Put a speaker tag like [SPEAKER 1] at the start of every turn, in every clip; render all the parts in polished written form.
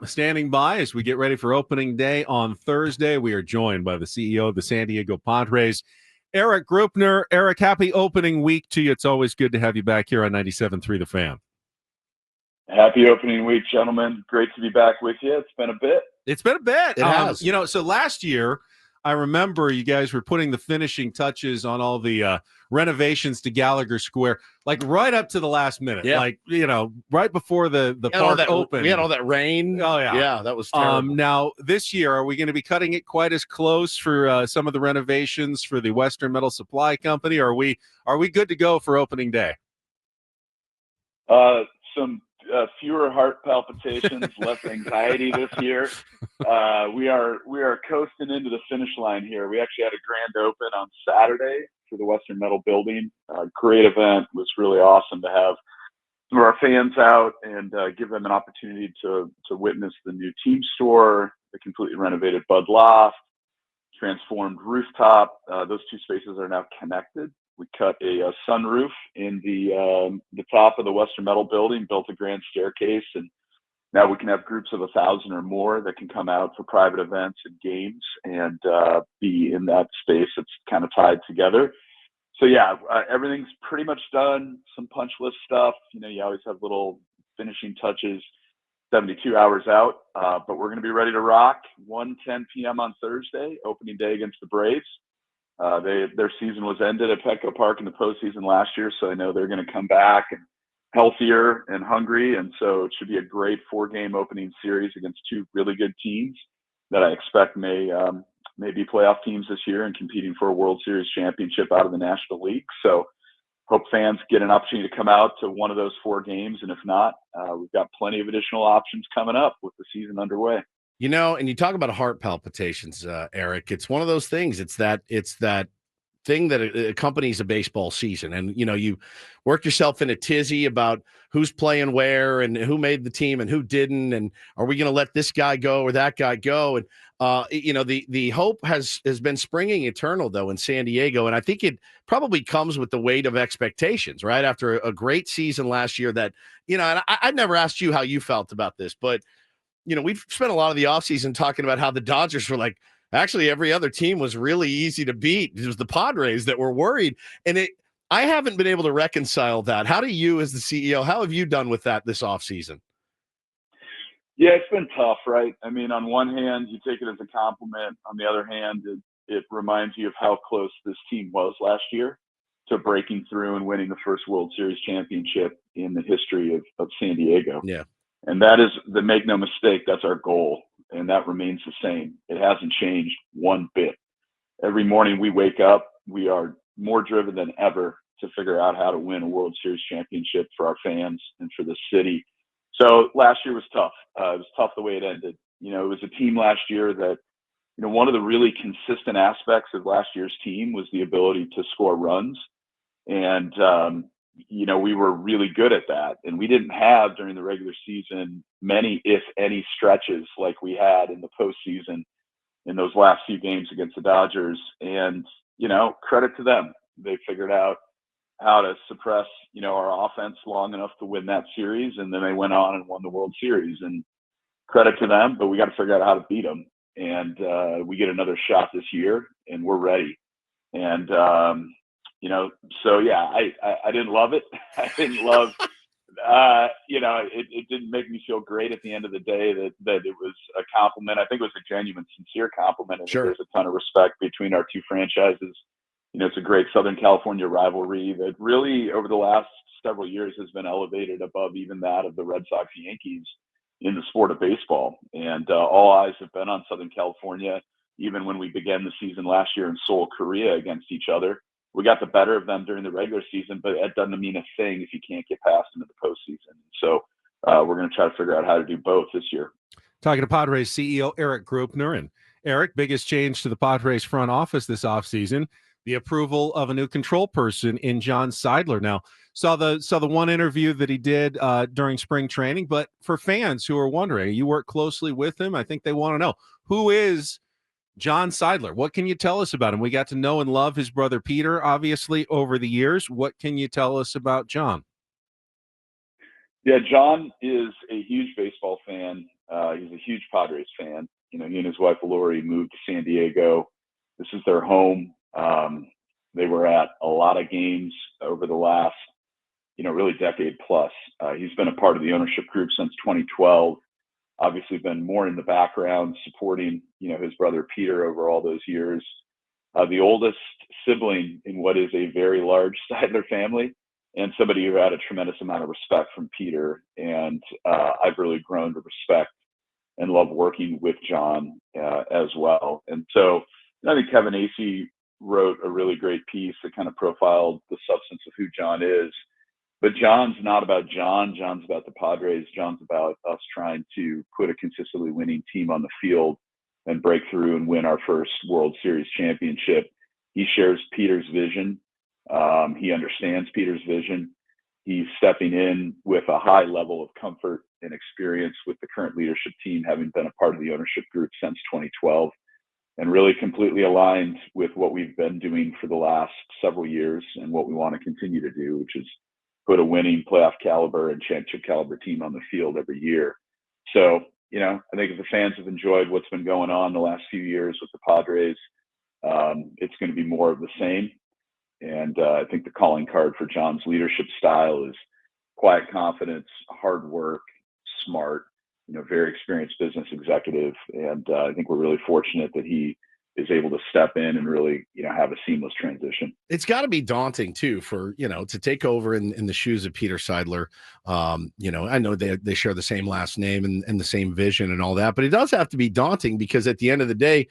[SPEAKER 1] Standing by as we get ready for opening day on Thursday. We are joined by the CEO of the San Diego Padres, Erik Greupner. Erik, happy opening week to you. It's always good to have you back here on 97.3 The Fan.
[SPEAKER 2] Happy opening week, gentlemen. Great to be back with you. It's been a bit.
[SPEAKER 1] It's been a bit.
[SPEAKER 3] It has.
[SPEAKER 1] So last year, I remember you guys were putting the finishing touches on all the renovations to Gallagher Square, like right up to the last minute.
[SPEAKER 3] Yeah.
[SPEAKER 1] Like, right before the park opened.
[SPEAKER 3] We had all that rain.
[SPEAKER 1] Oh, yeah.
[SPEAKER 3] Yeah, that was terrible.
[SPEAKER 1] Now, this year, are we going to be cutting it quite as close for some of the renovations for the Western Metal Supply Company? Or are we good to go for opening day?
[SPEAKER 2] Some fewer heart palpitations, less anxiety this year. We are coasting into the finish line here. We actually had a grand open on Saturday for the Western Metal Building. Great event. It was really awesome to have some of our fans out and give them an opportunity to witness the new team store, the completely renovated Bud Loft, transformed rooftop. Those two spaces are now connected. We cut a sunroof in the top of the Western Metal Building, built a grand staircase, and now we can have groups of 1,000 or more that can come out for private events and games and be in that space that's kind of tied together. So yeah, everything's pretty much done. Some punch list stuff. You always have little finishing touches 72 hours out, but we're going to be ready to rock. 1:10 p.m. on Thursday, opening day against the Braves. Their season was ended at Petco Park in the postseason last year, so I know they're going to come back and healthier and hungry, and so it should be a great 4-game opening series against two really good teams that I expect may be playoff teams this year and competing for a World Series championship out of the National League. So hope fans get an opportunity to come out to one of those 4 games, and if not, we've got plenty of additional options coming up with the season underway.
[SPEAKER 3] And you talk about heart palpitations, Erik. It's one of those things. It's that thing that accompanies a baseball season. And, you work yourself in a tizzy about who's playing where and who made the team and who didn't. And are we going to let this guy go or that guy go? And, the hope has been springing eternal, though, in San Diego. And I think it probably comes with the weight of expectations, right? After a great season last year that, and I've never asked you how you felt about this, but we've spent a lot of the offseason talking about how the Dodgers were like, actually, every other team was really easy to beat. It was the Padres that were worried. And I haven't been able to reconcile that. How do you, as the CEO, how have you done with that this offseason?
[SPEAKER 2] Yeah, it's been tough, right? I mean, on one hand, you take it as a compliment. On the other hand, it reminds you of how close this team was last year to breaking through and winning the first World Series championship in the history of San Diego.
[SPEAKER 3] Yeah.
[SPEAKER 2] And that is, make no mistake, that's our goal. And that remains the same. It hasn't changed one bit. Every morning we wake up, we are more driven than ever to figure out how to win a World Series championship for our fans and for the city. So last year was tough. It was tough the way it ended. It was a team last year that, one of the really consistent aspects of last year's team was the ability to score runs. And, we were really good at that. And we didn't have during the regular season many, if any, stretches like we had in the postseason in those last few games against the Dodgers. And, credit to them. They figured out how to suppress, our offense long enough to win that series. And then they went on and won the World Series. And credit to them, but we got to figure out how to beat them. And we get another shot this year, and we're ready. And, so yeah, I didn't love it. I didn't love, it didn't make me feel great at the end of the day that it was a compliment. I think it was a genuine, sincere compliment. And
[SPEAKER 3] Sure.
[SPEAKER 2] There's a ton of respect between our two franchises. It's a great Southern California rivalry that really over the last several years has been elevated above even that of the Red Sox Yankees in the sport of baseball. And all eyes have been on Southern California, even when we began the season last year in Seoul, Korea against each other. We got the better of them during the regular season, but that doesn't mean a thing if you can't get past into the postseason. So we're going to try to figure out how to do both this year.
[SPEAKER 1] Talking to Padres CEO Erik Greupner. And Erik, biggest change to the Padres front office this offseason, the approval of a new control person in John Seidler. Now, saw the one interview that he did during spring training, but for fans who are wondering, you work closely with him. I think they want to know, who is John Seidler? What can you tell us about him? We got to know and love his brother Peter, obviously, over the years. What can you tell us about John?
[SPEAKER 2] Yeah, John is a huge baseball fan. He's a huge Padres fan. He and his wife Lori moved to San Diego. This is their home. They were at a lot of games over the last, really decade plus. He's been a part of the ownership group since 2012. Obviously, been more in the background, supporting, his brother Peter over all those years. The oldest sibling in what is a very large Seidler family, and somebody who had a tremendous amount of respect from Peter. And I've really grown to respect and love working with John as well. And so I think Kevin Acey wrote a really great piece that kind of profiled the substance of who John is. But John's not about John. John's about the Padres. John's about us trying to put a consistently winning team on the field and break through and win our first World Series championship. He shares Peter's vision. He understands Peter's vision. He's stepping in with a high level of comfort and experience with the current leadership team, having been a part of the ownership group since 2012, and really completely aligned with what we've been doing for the last several years and what we want to continue to do, which is put a winning playoff caliber and championship caliber team on the field every year. So, I think if the fans have enjoyed what's been going on the last few years with the Padres, it's going to be more of the same. And I think the calling card for John's leadership style is quiet confidence, hard work, smart, very experienced business executive. And I think we're really fortunate that he is able to step in and really, have a seamless transition.
[SPEAKER 3] It's got to be daunting too for, to take over in the shoes of Peter Seidler. I know they share the same last name and the same vision and all that, but it does have to be daunting because at the end of the day,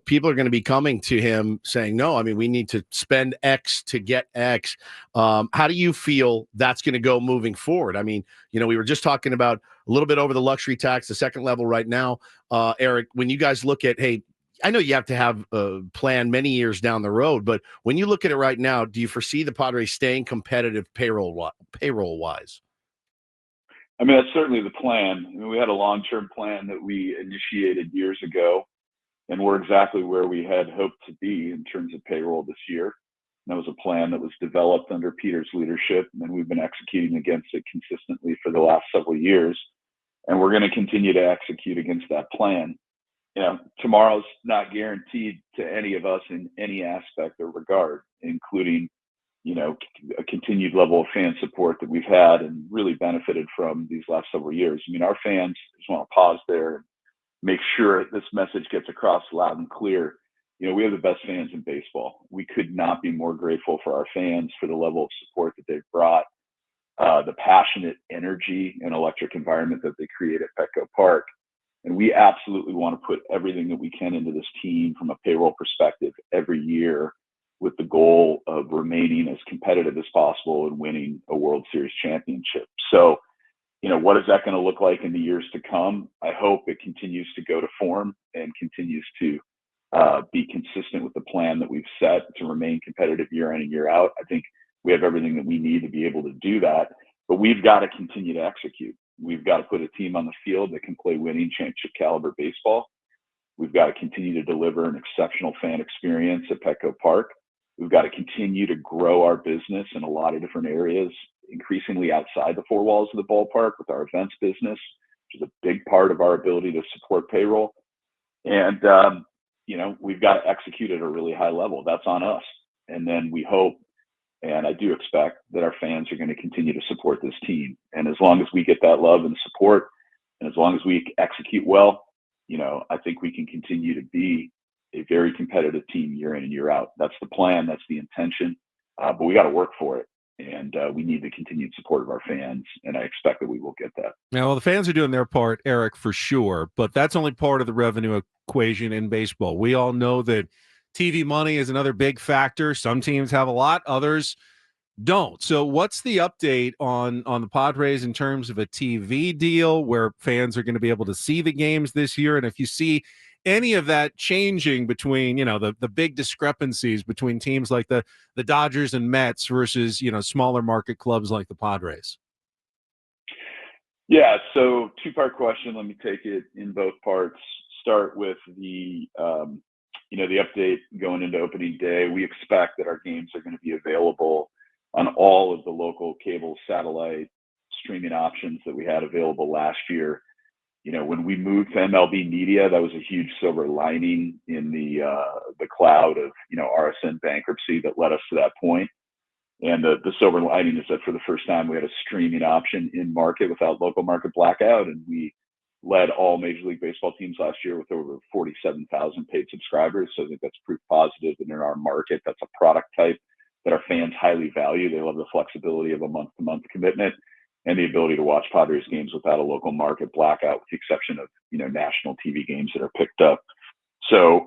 [SPEAKER 3] people are going to be coming to him saying, no, we need to spend X to get X. How do you feel that's going to go moving forward? We were just talking about a little bit over the luxury tax, the second level right now. Erik, when you guys look at, hey, I know you have to have a plan many years down the road, but when you look at it right now, do you foresee the Padres staying competitive payroll-wise?
[SPEAKER 2] That's certainly the plan. We had a long-term plan that we initiated years ago, and we're exactly where we had hoped to be in terms of payroll this year. And that was a plan that was developed under Peter's leadership, and we've been executing against it consistently for the last several years. And we're going to continue to execute against that plan. Tomorrow's not guaranteed to any of us in any aspect or regard, including, a continued level of fan support that we've had and really benefited from these last several years. Our fans, just want to pause there and make sure this message gets across loud and clear. We have the best fans in baseball. We could not be more grateful for our fans for the level of support that they've brought, the passionate energy and electric environment that they create at Petco Park. And we absolutely want to put everything that we can into this team from a payroll perspective every year with the goal of remaining as competitive as possible and winning a World Series championship. So, what is that going to look like in the years to come? I hope it continues to go to form and continues to be consistent with the plan that we've set to remain competitive year in and year out. I think we have everything that we need to be able to do that, but we've got to continue to execute. We've got to put a team on the field that can play winning championship caliber baseball. We've got to continue to deliver an exceptional fan experience at Petco Park. We've got to continue to grow our business in a lot of different areas, increasingly outside the four walls of the ballpark with our events business, which is a big part of our ability to support payroll. And, we've got to execute at a really high level. That's on us. And then we hope, and I do expect, that our fans are going to continue to support this team. And as long as we get that love and support, and as long as we execute well, I think we can continue to be a very competitive team year in and year out. That's the plan. That's the intention. But we got to work for it. And we need the continued support of our fans. And I expect that we will get that.
[SPEAKER 1] Now, well, the fans are doing their part, Erik, for sure. But that's only part of the revenue equation in baseball. We all know that TV money is another big factor. Some teams have a lot, others don't. So what's the update on the Padres in terms of a TV deal where fans are going to be able to see the games this year? And if you see any of that changing between, the big discrepancies between teams like the Dodgers and Mets versus, smaller market clubs like the Padres?
[SPEAKER 2] Yeah. So two-part question. Let me take it in both parts. Start with the update going into opening day. We expect that our games are going to be available on all of the local cable, satellite, streaming options that we had available last year. When we moved to MLB Media, that was a huge silver lining in the cloud of, RSN bankruptcy that led us to that point. And the silver lining is that for the first time, we had a streaming option in market without local market blackout. And we led all Major League Baseball teams last year with over 47,000 paid subscribers. So I think that's proof positive. And in our market, that's a product type that our fans highly value. They love the flexibility of a month-to-month commitment and the ability to watch Padres games without a local market blackout, with the exception of, national TV games that are picked up. So,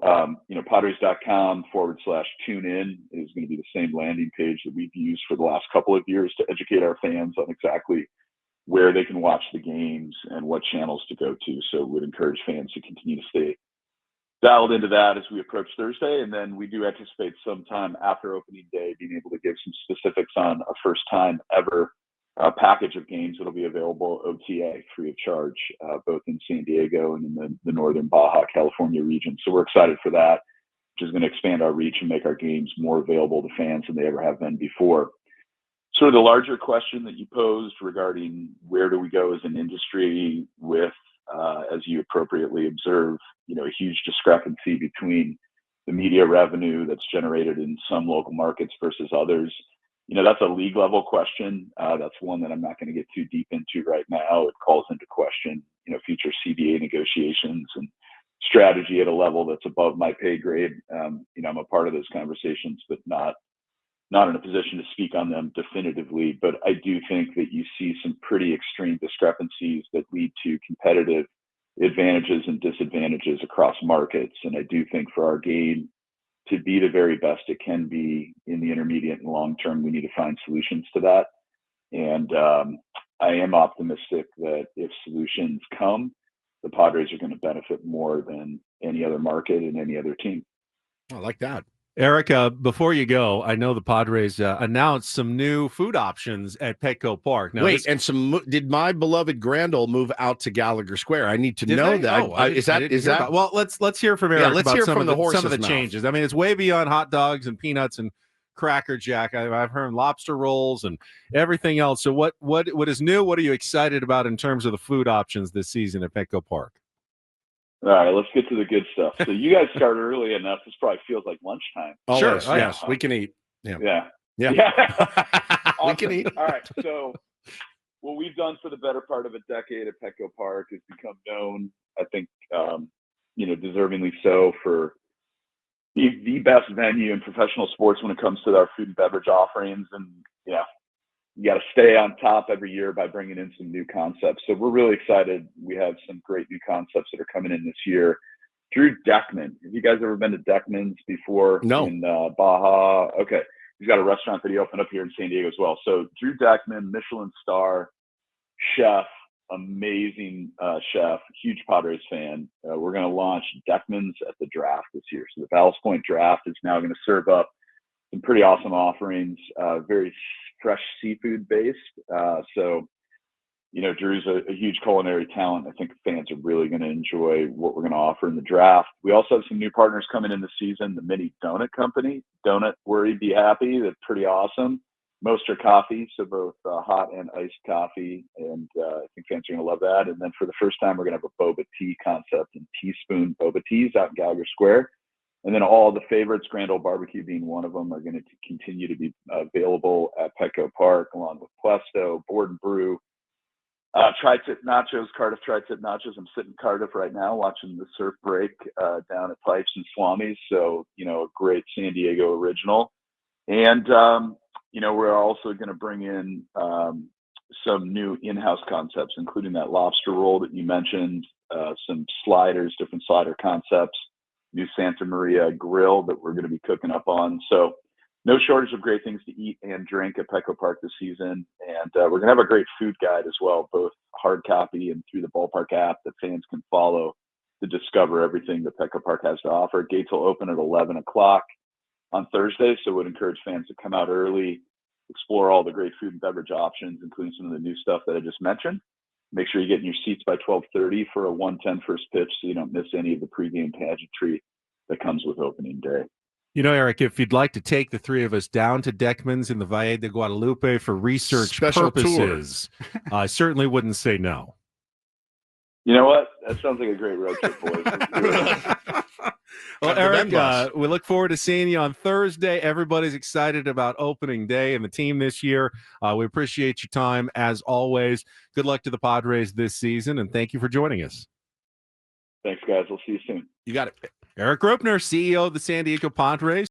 [SPEAKER 2] Padres.com/tune in is going to be the same landing page that we've used for the last couple of years to educate our fans on exactly where they can watch the games and what channels to go to. So we'd encourage fans to continue to stay dialed into that as we approach Thursday. And then we do anticipate sometime after opening day being able to give some specifics on a first time ever package of games that'll be available OTA free of charge, both in San Diego and in the northern Baja California region. So we're excited for that, which is going to expand our reach and make our games more available to fans than they ever have been before. Sort of the larger question that you posed regarding where do we go as an industry with, as you appropriately observe, a huge discrepancy between the media revenue that's generated in some local markets versus others. That's a league level question. That's one that I'm not going to get too deep into right now. It calls into question, future CBA negotiations and strategy at a level that's above my pay grade. I'm a part of those conversations, but not in a position to speak on them definitively. But I do think that you see some pretty extreme discrepancies that lead to competitive advantages and disadvantages across markets. And I do think for our game to be the very best it can be in the intermediate and long term, we need to find solutions to that. And I am optimistic that if solutions come, the Padres are going to benefit more than any other market and any other team.
[SPEAKER 3] I like that.
[SPEAKER 1] Erik, before you go, I know the Padres announced some new food options at Petco Park. Now,
[SPEAKER 3] did my beloved Grandel move out to Gallagher Square? I need to know that. Is that?
[SPEAKER 1] Well, let's hear from Erik about some of the
[SPEAKER 3] mouth.
[SPEAKER 1] changes. I mean, it's way beyond hot dogs and peanuts and Cracker Jack. I've heard lobster rolls and everything else. So what is new? What are you excited about in terms of the food options this season at Petco Park?
[SPEAKER 2] All right, let's get to the good stuff. So you guys started early enough. This probably feels like lunchtime.
[SPEAKER 3] Sure. Yes, we can eat.
[SPEAKER 2] Yeah.
[SPEAKER 3] Awesome. We can eat.
[SPEAKER 2] All right. So what we've done for the better part of a decade at Petco Park has become known, I think, deservingly so, for the best venue in professional sports when it comes to our food and beverage offerings. And, you got to stay on top every year by bringing in some new concepts. So we're really excited. We have some great new concepts that are coming in this year. Drew Deckman. Have you guys ever been to Deckman's before?
[SPEAKER 3] No.
[SPEAKER 2] In Baja? Okay. He's got a restaurant that he opened up here in San Diego as well. So Drew Deckman, Michelin star chef, amazing chef, huge Padres fan. We're going to launch Deckman's at the Draft this year. So the Ballast Point Draft is now going to serve up some pretty awesome offerings, very fresh seafood based. So Drew's a huge culinary talent. I think fans are really going to enjoy what we're going to offer in the draft. We also have some new partners coming in this season. The Mini Donut Company, Donut Worry Be Happy. That's pretty awesome. Moster Coffee, so both hot and iced coffee. And I think fans are going to love that. And then for the first time, we're going to have a boba tea concept and teaspoon boba teas out in Gallagher Square. And then all the favorites, Grand Ole Barbecue being one of them, are going to continue to be available at Petco Park, along with Puesto, Board and Brew, Tri-Tip Nachos, Cardiff Tri-Tip Nachos. I'm sitting in Cardiff right now watching the surf break down at Pipes and Swami's. So, a great San Diego original. And, we're also going to bring in some new in-house concepts, including that lobster roll that you mentioned, some sliders, different slider concepts, new Santa Maria grill that we're going to be cooking up on. So no shortage of great things to eat and drink at Petco Park this season. And we're going to have a great food guide as well, both hard copy and through the Ballpark app that fans can follow to discover everything that Petco Park has to offer. Gates will open at 11 o'clock on Thursday, so would encourage fans to come out early, explore all the great food and beverage options, including some of the new stuff that I just mentioned. Make sure you get in your seats by 12:30 for a 1:10 first pitch so you don't miss any of the pregame pageantry that comes with opening day.
[SPEAKER 1] You know, Eric, if you'd like to take the three of us down to Deckman's in the Valle de Guadalupe for research
[SPEAKER 3] Special
[SPEAKER 1] purposes, I certainly wouldn't say no.
[SPEAKER 2] You know what? That sounds like a great road trip, boys. Let's do it.
[SPEAKER 1] Well,
[SPEAKER 3] Got the
[SPEAKER 1] Eric,
[SPEAKER 3] Ben bus.
[SPEAKER 1] we look forward to seeing you on Thursday. Everybody's excited about opening day and the team this year. We appreciate your time as always. Good luck to the Padres this season, and thank you for joining us.
[SPEAKER 2] Thanks, guys. We'll see you soon.
[SPEAKER 3] You got it.
[SPEAKER 1] Erik Greupner, CEO of the San Diego Padres.